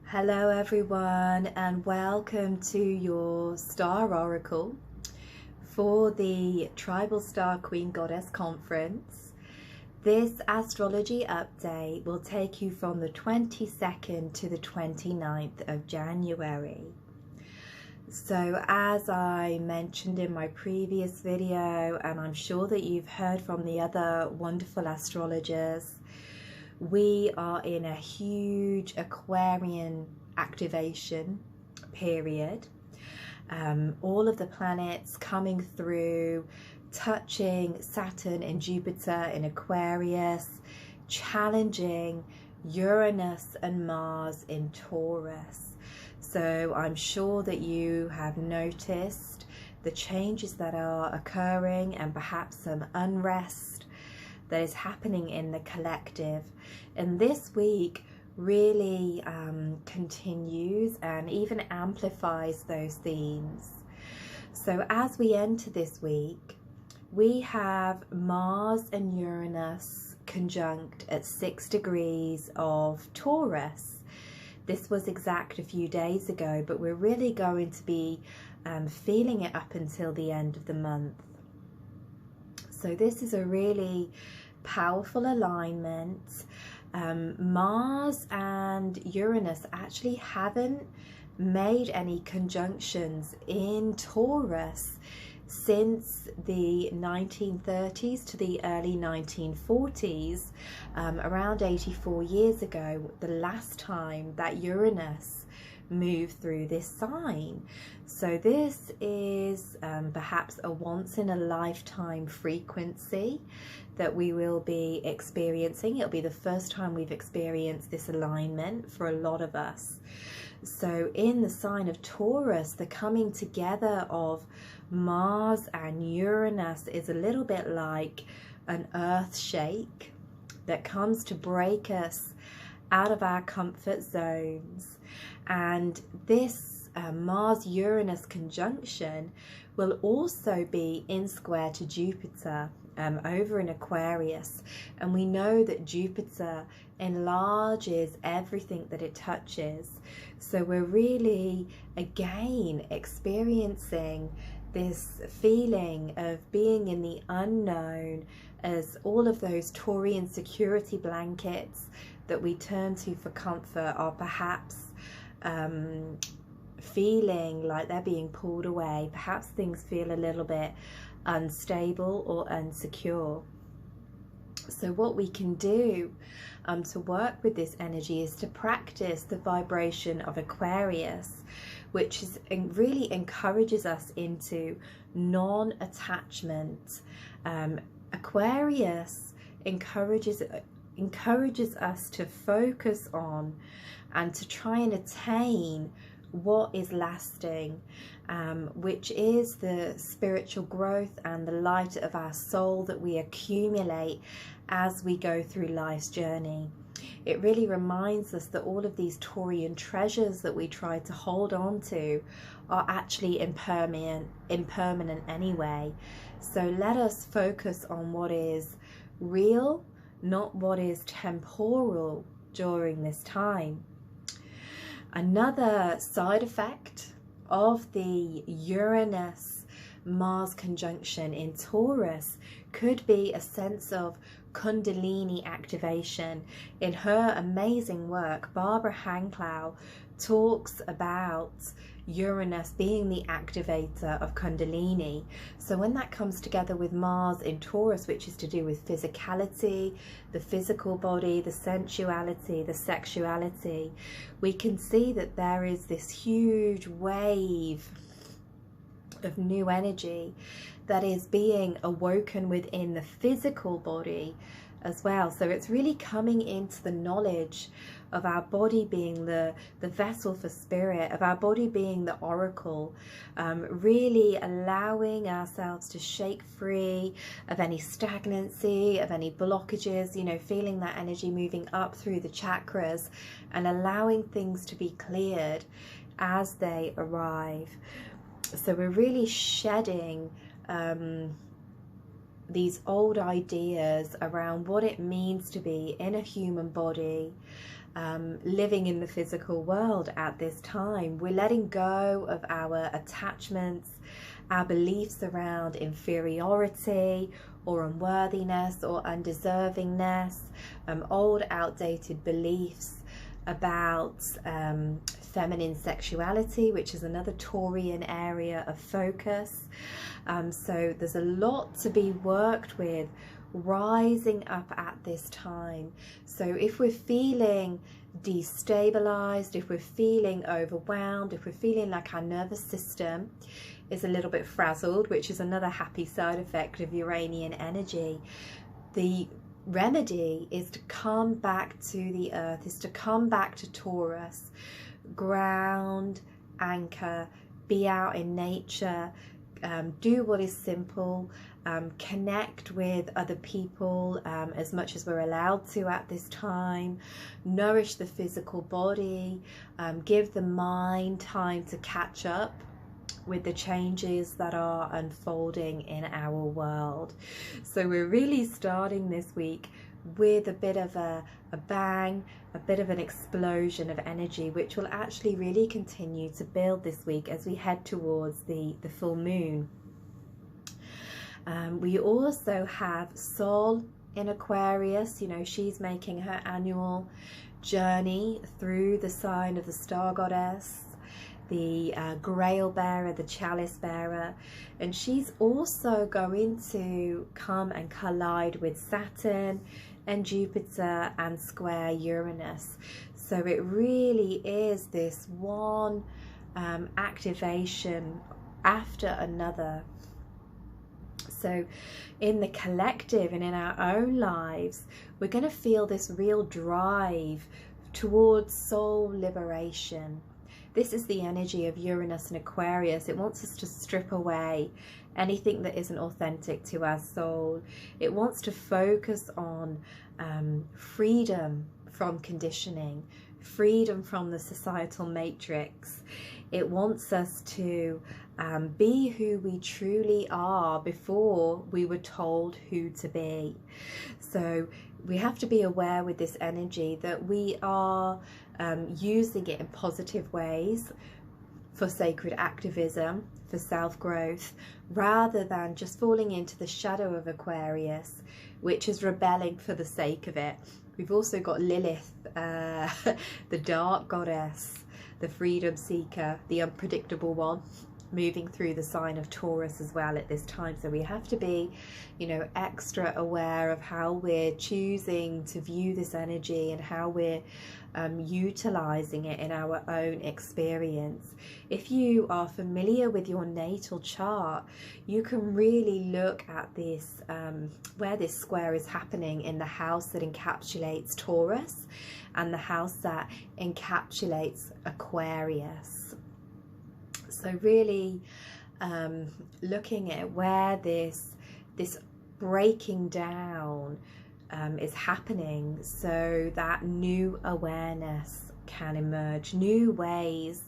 Hello everyone, and welcome to your Star Oracle for the Tribal Star Queen Goddess Conference. This astrology update will take you from the 22nd to the 29th of January. So as I mentioned in my previous video, and I'm sure that you've heard from the other wonderful astrologers, we are in a huge Aquarian activation period. All of the planets coming through, touching Saturn and Jupiter in Aquarius, challenging Uranus and Mars in Taurus. So I'm sure that you have noticed the changes that are occurring and perhaps some unrest that is happening in the collective. And this week really continues and even amplifies those themes. So as we enter this week, we have Mars and Uranus conjunct at 6 degrees of Taurus. This was exact a few days ago, but we're really going to be feeling it up until the end of the month. So this is a really powerful alignment. Mars and Uranus actually haven't made any conjunctions in Taurus since the 1930s to the early 1940s, around 84 years ago, the last time that Uranus moved through this sign. So this is perhaps a once in a lifetime frequency that we will be experiencing. It'll be the first time we've experienced this alignment for a lot of us. So in the sign of Taurus, the coming together of Mars and Uranus is a little bit like an earth shake that comes to break us out of our comfort zones. And this Mars-Uranus conjunction will also be in square to Jupiter over in Aquarius. And we know that Jupiter enlarges everything that it touches. So we're really, again, experiencing this feeling of being in the unknown, as all of those Taurian security blankets that we turn to for comfort are perhaps feeling like they're being pulled away. Perhaps things feel a little bit unstable or unsecure. So what we can do to work with this energy is to practice the vibration of Aquarius, which is, really encourages us into non-attachment. Aquarius encourages us to focus on and to try and attain what is lasting, which is the spiritual growth and the light of our soul that we accumulate as we go through life's journey. It really reminds us that all of these Taurian treasures that we try to hold on to are actually impermanent anyway. So let us focus on what is real, not what is temporal during this time. Another side effect of the Uranus-Mars conjunction in Taurus could be a sense of Kundalini activation. In her amazing work, Barbara Hanklau talks about Uranus being the activator of Kundalini. So when that comes together with Mars in Taurus, which is to do with physicality, the physical body, the sensuality, the sexuality, we can see that there is this huge wave of new energy that is being awoken within the physical body as well. So it's really coming into the knowledge of our body being the vessel for spirit, of our body being the oracle, really allowing ourselves to shake free of any stagnancy, of any blockages, feeling that energy moving up through the chakras and allowing things to be cleared as they arrive. So we're really shedding these old ideas around what it means to be in a human body, living in the physical world at this time. We're letting go of our attachments, our beliefs around inferiority or unworthiness or undeservingness, old outdated beliefs about feminine sexuality, which is another Taurian area of focus. So there's a lot to be worked with rising up at this time. So if we're feeling destabilized, if we're feeling overwhelmed, if we're feeling like our nervous system is a little bit frazzled, which is another happy side effect of Uranian energy, the remedy is to come back to the earth, is to come back to Taurus, ground, anchor, be out in nature, do what is simple, connect with other people as much as we're allowed to at this time, nourish the physical body, give the mind time to catch up with the changes that are unfolding in our world. So we're really starting this week with a bit of a bang, a bit of an explosion of energy, which will actually really continue to build this week as we head towards the full moon. We also have Sol in Aquarius. You know, she's making her annual journey through the sign of the star goddess, the grail bearer, the chalice bearer, and she's also going to come and collide with Saturn and Jupiter and square Uranus. So it really is this one activation after another. So in the collective and in our own lives, we're going to feel this real drive towards soul liberation. This is the energy of Uranus and Aquarius. It wants us to strip away anything that isn't authentic to our soul. It wants to focus on freedom from conditioning, freedom from the societal matrix. It wants us to be who we truly are before we were told who to be. So we have to be aware with this energy that we are using it in positive ways for sacred activism, for self-growth, rather than just falling into the shadow of Aquarius, which is rebelling for the sake of it. We've also got Lilith, the dark goddess, the freedom seeker, the unpredictable one, moving through the sign of Taurus as well at this time. So we have to be, you know, extra aware of how we're choosing to view this energy and how we're utilizing it in our own experience. If you are familiar with your natal chart, you can really look at this, where this square is happening in the house that encapsulates Taurus and the house that encapsulates Aquarius. So really looking at where this breaking down is happening, so that new awareness can emerge, new ways.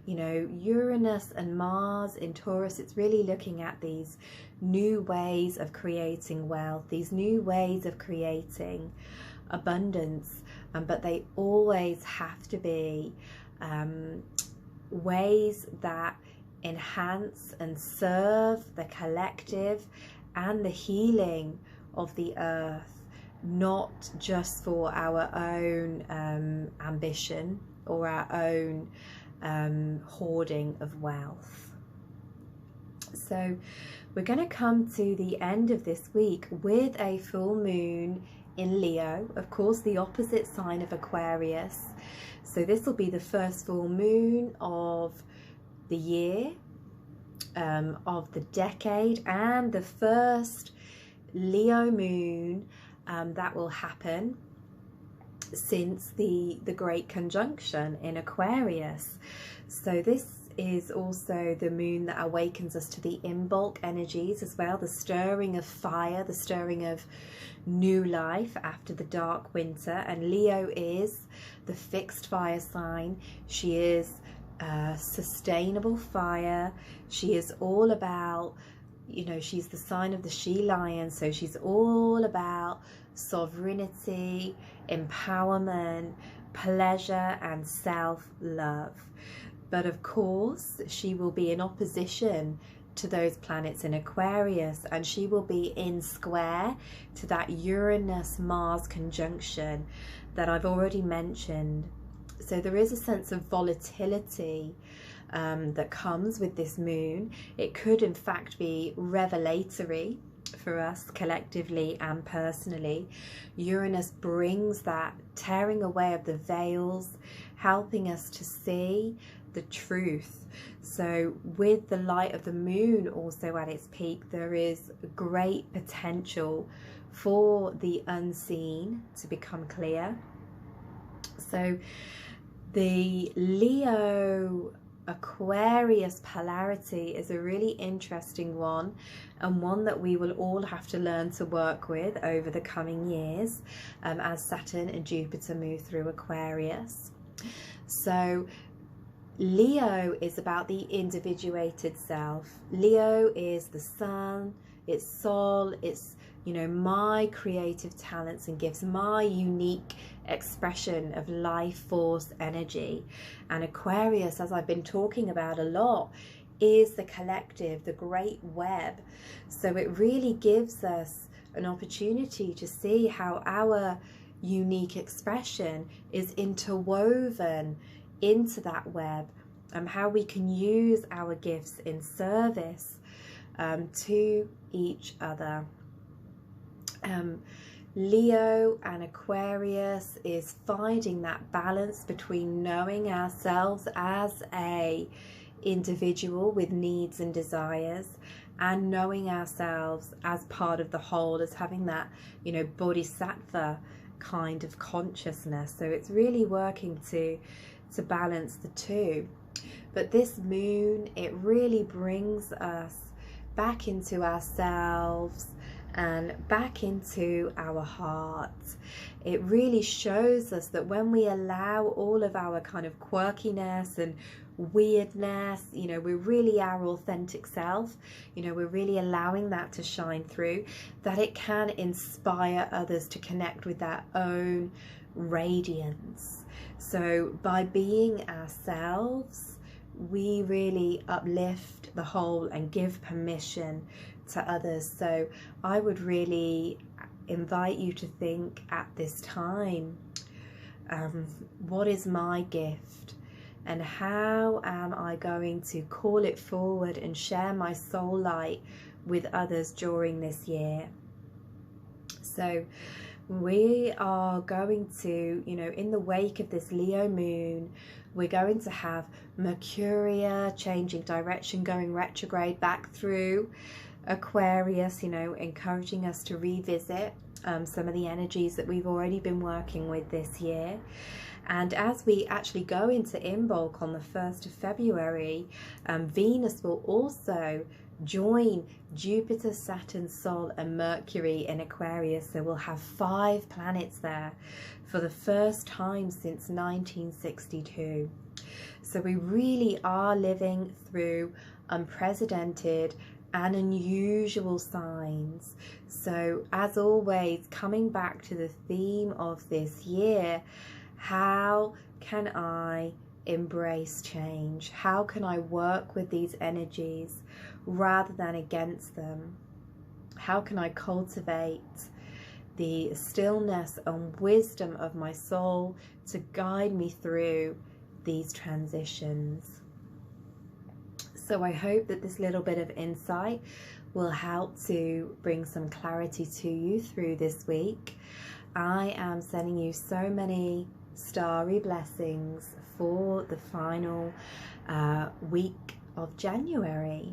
You know, Uranus and Mars in Taurus, it's really looking at these new ways of creating wealth, these new ways of creating abundance, but they always have to be ways that enhance and serve the collective and the healing of the earth, not just for our own ambition or our own hoarding of wealth. So we're going to come to the end of this week with a full moon in Leo, of course the opposite sign of Aquarius. So this will be the first full moon of the year, of the decade, and the first Leo moon that will happen since the Great Conjunction in Aquarius. So this is also the moon that awakens us to the Imbolc energies as well, the stirring of fire, the stirring of new life after the dark winter. And Leo is the fixed fire sign. She is sustainable fire. She is all about you know, she's the sign of the she lion, so she's all about sovereignty, empowerment, pleasure and self-love. But of course she will be in opposition to those planets in Aquarius, and she will be in square to that Uranus-Mars conjunction that I've already mentioned. So there is a sense of volatility that comes with this moon. It could in fact be revelatory for us collectively and personally. Uranus brings that tearing away of the veils, helping us to see the truth. So with the light of the moon also at its peak, there is great potential for the unseen to become clear. So the Leo Aquarius polarity is a really interesting one, and one that we will all have to learn to work with over the coming years as Saturn and Jupiter move through Aquarius. So Leo is about the individuated self. Leo is the sun, it's soul, it's, you know, my creative talents and gifts, my unique expression of life force energy. And Aquarius, as I've been talking about a lot, is the collective, the great web. So it really gives us an opportunity to see how our unique expression is interwoven into that web, and how we can use our gifts in service to each other. Leo and Aquarius is finding that balance between knowing ourselves as a individual with needs and desires, and knowing ourselves as part of the whole, as having that, you know, bodhisattva kind of consciousness. So it's really working to balance the two. But this moon, it really brings us back into ourselves and back into our hearts. It really shows us that when we allow all of our kind of quirkiness and weirdness, you know, we're really our authentic self, you know, we're really allowing that to shine through, that it can inspire others to connect with their own radiance. So by being ourselves, we really uplift the whole and give permission to others. So I would really invite you to think at this time, what is my gift, and how am I going to call it forward and share my soul light with others during this year? So we are going to, you know, in the wake of this Leo moon, we're going to have Mercury changing direction, going retrograde back through Aquarius, you know, encouraging us to revisit some of the energies that we've already been working with this year. And as we actually go into Imbolc on the 1st of February, Venus will also join Jupiter, Saturn, Sol and Mercury in Aquarius. So we'll have 5 planets there for the first time since 1962. So we really are living through unprecedented and unusual signs. So as always, coming back to the theme of this year, how can I embrace change? How can I work with these energies rather than against them? How can I cultivate the stillness and wisdom of my soul to guide me through these transitions? So I hope that this little bit of insight will help to bring some clarity to you through this week. I am sending you so many starry blessings for the final week of January.